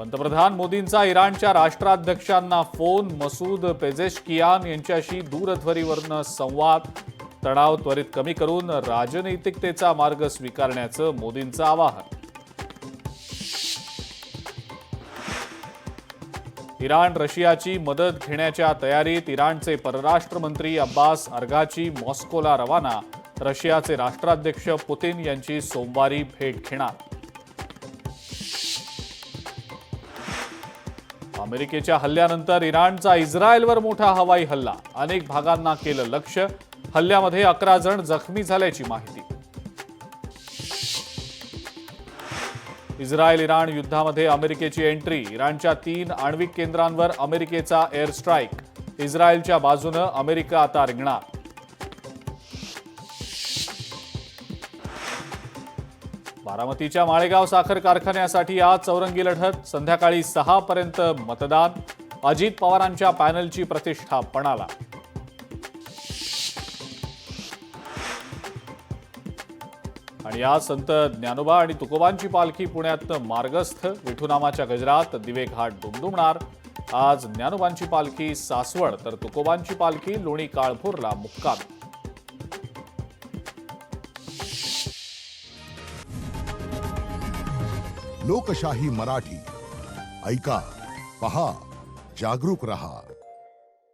पंतप्रधान मोदींचा इराणच्या राष्ट्राध्यक्षांना फोन. मसूद पेझेशकियान यांच्याशी दूरध्वनीवरून संवाद. तणाव त्वरित कमी करून राजनैतिकतेचा मार्ग स्वीकारण्याचं मोदींचं आवाहन. इराण रशियाची मदत घेण्याच्या तयारीत. इराणचे परराष्ट्र मंत्री अब्बास अरगाची मॉस्कोला रवाना. रशियाचे राष्ट्राध्यक्ष पुतिन यांची सोमवारी भेट घेणार. अमेरिकेच्या हल्ल्यानंतर इराणचा इस्रायलवर मोठा हवाई हल्ला. अनेक भागांना केलं लक्ष्य. हल्ल्यामध्ये 11 जण जखमी झाल्याची माहिती. इस्रायल इराण युद्धामध्ये अमेरिकेची एंट्री. इराणच्या 3 आण्विक केंद्रांवर अमेरिकेचा एअर स्ट्राईक. इस्रायलच्या बाजूनं अमेरिका आता रिंगणार. बारामतीच्या माळेगाव साखर कारखान्यासाठी आज चौरंगी लढत. संध्याकाळी 6 पर्यंत मतदान. अजित पवारांच्या पॅनलची प्रतिष्ठा पणाला. आणि आज संत ज्ञानोबा आणि तुकोबांची पालखी पुण्यात मार्गस्थ. विठूनामाच्या गजरात दिवे घाट दुमदुमणार. आज ज्ञानोबांची पालखी सासवड तर तुकोबांची पालखी लोणी काळभोरला मुक्कामी. लोकशाही मराठी ऐका, पहा, जागरूक रहा.